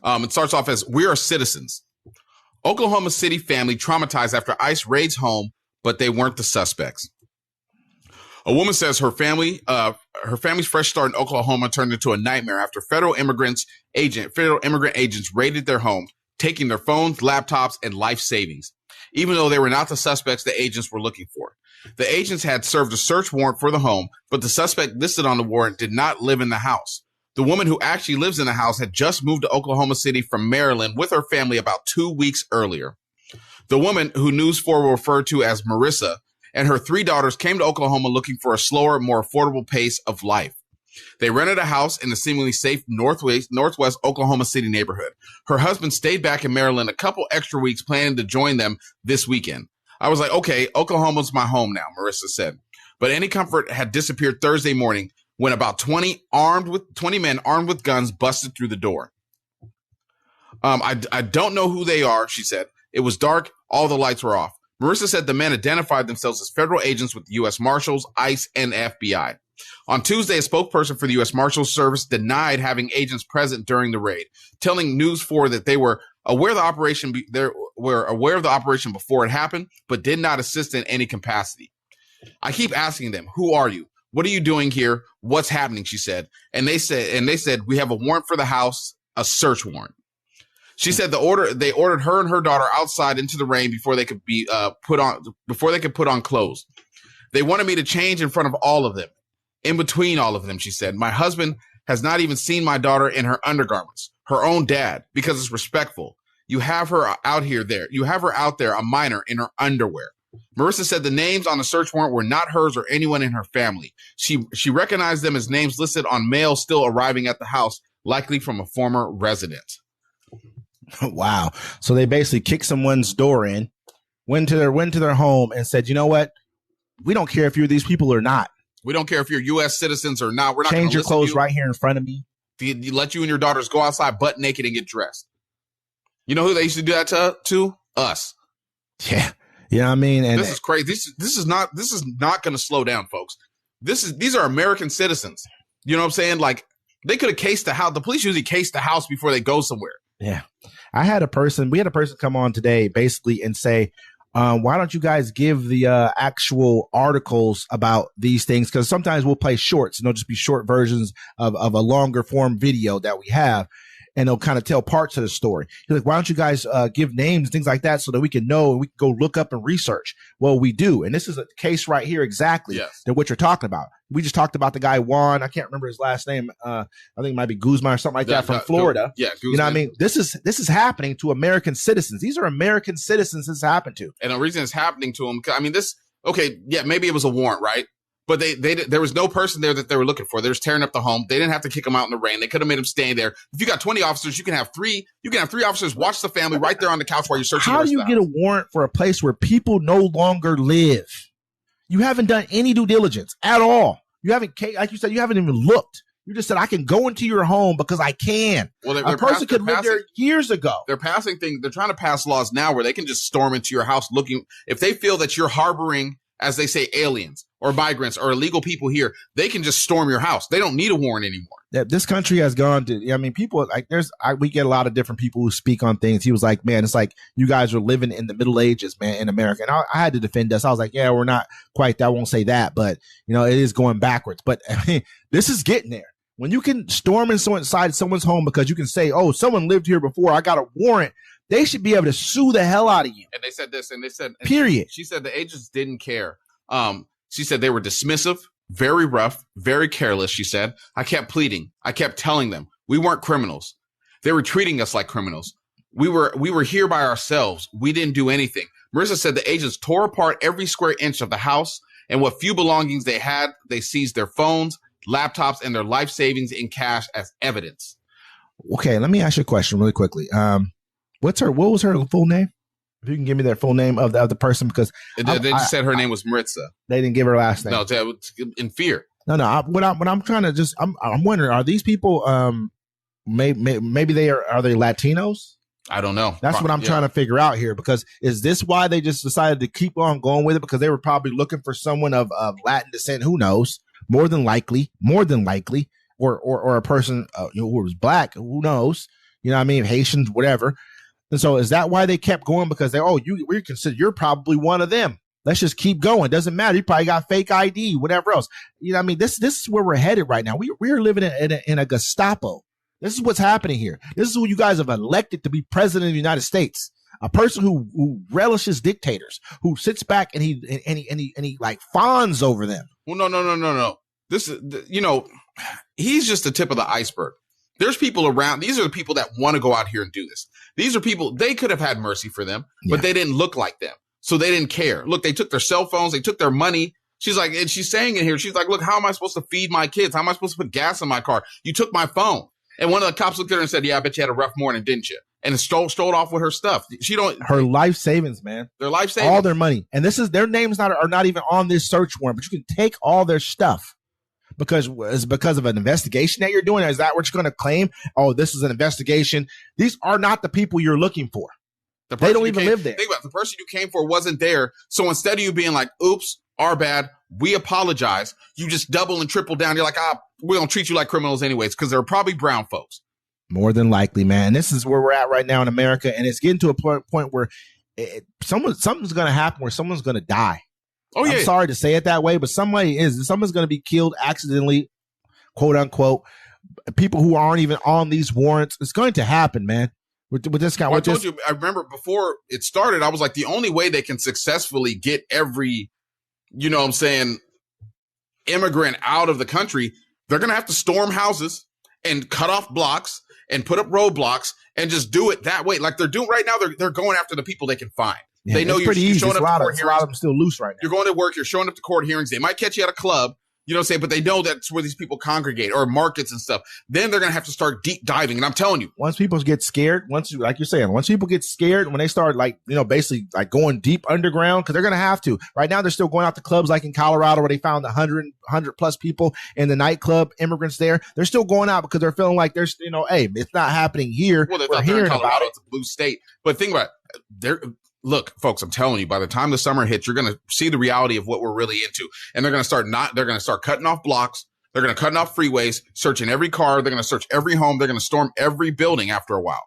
It starts off as, "We are citizens. Oklahoma City family traumatized after ICE raids home, but they weren't the suspects." A woman says her family's fresh start in Oklahoma turned into a nightmare after federal immigrant agents raided their home, taking their phones, laptops, and life savings, even though they were not the suspects the agents were looking for. The agents had served a search warrant for the home, but the suspect listed on the warrant did not live in the house. The woman who actually lives in the house had just moved to Oklahoma City from Maryland with her family about 2 weeks earlier. The woman, who News 4 will refer to as Marissa, and her 3 daughters came to Oklahoma looking for a slower, more affordable pace of life. They rented a house in the seemingly safe northwest Oklahoma City neighborhood. Her husband stayed back in Maryland a couple extra weeks, planning to join them this weekend. "I was like, okay, Oklahoma's my home now," Marissa said. But any comfort had disappeared Thursday morning when about 20 men armed with guns busted through the door. I don't know who they are," she said. "It was dark. All the lights were off." Marissa said the men identified themselves as federal agents with the U.S. Marshals, ICE, and FBI. On Tuesday, a spokesperson for the U.S. Marshals Service denied having agents present during the raid, telling News 4 that they were aware of the operation. Before it happened, but did not assist in any capacity. "I keep asking them, 'Who are you? What are you doing here? What's happening?' she said. And they said, 'We have a warrant for the house, a search warrant.' She said they ordered her and her daughter outside into the rain before they could put on clothes. They wanted me to change in front of all of them, in between all of them," she said. "My husband has not even seen my daughter in her undergarments, her own dad, because it's respectful. You have her out there, a minor, in her underwear." Marissa said the names on the search warrant were not hers or anyone in her family. She recognized them as names listed on mail still arriving at the house, likely from a former resident. Wow. So they basically kicked someone's door in, went to their home and said, "You know what? We don't care if you're these people or not. We don't care if you're U.S. citizens or not. We're not going to change your clothes right here in front of me. You let you and your daughters go outside butt naked and get dressed." You know who they used to do that to? Us. Yeah. You know what I mean? And this is crazy. This is not going to slow down, folks. These are American citizens. You know what I'm saying? Like, they could have cased the house. The police usually case the house before they go somewhere. Yeah. We had a person come on today basically and say, why don't you guys give the actual articles about these things? Because sometimes we'll play shorts, just be short versions of a longer form video that we have. And they'll kind of tell parts of the story. He's like, why don't you guys give names and things like that so that we can know and we can go look up and research? Well, we do. And this is a case right here exactly that what you're talking about. We just talked about the guy, Juan. I can't remember his last name. I think it might be Guzman or something like that from Florida. Yeah, Guzman. You know what I mean? This is happening to American citizens. These are American citizens this happened to. And the reason it's happening to them, I mean, maybe it was a warrant, right? But there was no person there that they were looking for. They were just tearing up the home. They didn't have to kick them out in the rain. They could have made them stay there. If you got 20 officers, you can have three officers watch the family right there on the couch while you're searching. How do you get a warrant for a place where people no longer live? You haven't done any due diligence at all. You haven't, like you said, you haven't even looked. You just said, I can go into your home because I can. Well, a person could live there years ago. They're passing things. They're trying to pass laws now where they can just storm into your house looking. If they feel that you're harboring, as they say, aliens or migrants or illegal people here, they can just storm your house. They don't need a warrant anymore. Yeah, this country has gone to, I mean, people like we get a lot of different people who speak on things. He was like, man, it's like you guys are living in the Middle Ages, man, in America. And I had to defend us. I was like, yeah, we're not quite, I won't say that, but it is going backwards. But I mean, this is getting there. When you can storm inside someone's home because you can say, oh, someone lived here before, I got a warrant. They should be able to sue the hell out of you. And they said this, and they said, period. She said the agents didn't care. She said they were dismissive, very rough, very careless. She said, I kept pleading. I kept telling them we weren't criminals. They were treating us like criminals. We were here by ourselves. We didn't do anything. Marissa said the agents tore apart every square inch of the house, and what few belongings they had, they seized their phones, laptops, and their life savings in cash as evidence. Okay, let me ask you a question really quickly. What was her full name? If you can give me their full name of the person, because they just said her name was Marissa. They didn't give her last name. No, in fear. No. What I'm trying to I'm wondering, are these people maybe they are they Latinos? I don't know. That's what I'm trying to figure out here, because is this why they just decided to keep on going with it? Because they were probably looking for someone of Latin descent. Who knows? More than likely, or a person who was black. Who knows? You know what I mean? Haitians, whatever. And so is that why they kept going? Because we consider you're probably one of them. Let's just keep going. Doesn't matter. You probably got fake ID, whatever else. You know what I mean? This is where we're headed right now. We're living in a Gestapo. This is what's happening here. This is who you guys have elected to be president of the United States. A person who relishes dictators, who sits back and he like fawns over them. Well, no. This is, he's just the tip of the iceberg. There's people around. These are the people that want to go out here and do this. These are people, they could have had mercy for them, but they didn't look like them. So they didn't care. Look, they took their cell phones. They took their money. She's like, and she's saying in here, she's like, look, how am I supposed to feed my kids? How am I supposed to put gas in my car? You took my phone. And one of the cops looked at her and said, yeah, I bet you had a rough morning, didn't you? And stole off with her stuff. Her life savings, man. Their life savings. All their money. And this is their names are not even on this search warrant, but you can take all their stuff because of an investigation that you're doing. Is that what you're going to claim? Oh, this is an investigation. These are not the people you're looking for. They don't even live there. Think about it. The person you came for wasn't there. So instead of you being like, oops, our bad, we apologize, you just double and triple down. You're like, we're going to treat you like criminals anyways, because they're probably brown folks. More than likely, man. This is where we're at right now in America. And it's getting to a point where something's going to happen where someone's going to die. Oh, yeah. I'm sorry to say it that way, but somebody is. Someone's going to be killed accidentally, quote unquote. People who aren't even on these warrants. It's going to happen, man. With this guy. Well, I remember before it started, I was like, the only way they can successfully get every, immigrant out of the country, they're going to have to storm houses and cut off blocks and put up roadblocks and just do it that way. Like they're doing right now, they're going after the people they can find. Yeah, they know you're showing up to court hearings. A lot of them still loose right now. You're going to work. You're showing up to court hearings. They might catch you at a club. You know what I'm saying? But they know that's where these people congregate or markets and stuff. Then they're going to have to start deep diving. And I'm telling you. Once people get scared, once people get scared, when they start basically like going deep underground, because they're going to have to. Right now, they're still going out to clubs like in Colorado where they found 100 plus people in the nightclub, immigrants there. They're still going out because they're feeling like there's, hey, it's not happening here. Well, we're hearing about it. It's a blue state. But think about it. Look, folks, I'm telling you, by the time the summer hits, you're going to see the reality of what we're really into. And they're going to start cutting off blocks. They're going to cut off freeways, searching every car. They're going to search every home. They're going to storm every building after a while.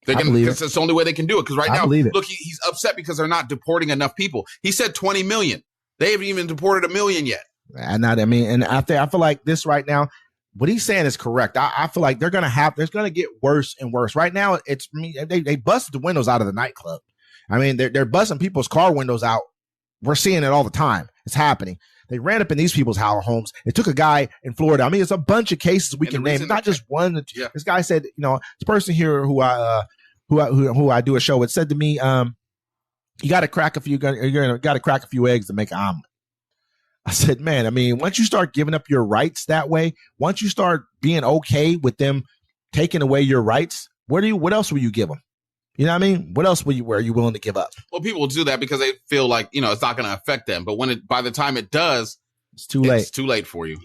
Because it's the only way they can do it. Because right now, look, he's upset because they're not deporting enough people. He said 20 million. They haven't even deported 1 million yet. And I feel like this right now, what he's saying is correct. I feel like there's going to get worse and worse. Right now, they busted the windows out of the nightclub. They're busting people's car windows out. We're seeing it all the time. It's happening. They ran up in these people's homes. It took a guy in Florida. It's a bunch of cases we can name. It's not just one. Yeah. This guy said, this person here who I do a show with said to me, you got to crack a few eggs to make an omelet. I said, man, once you start giving up your rights that way, once you start being okay with them taking away your rights, what else will you give them? You know what I mean? What else are you willing to give up? Well, people will do that because they feel like, it's not going to affect them. But by the time it does, it's too late. It's too late for you.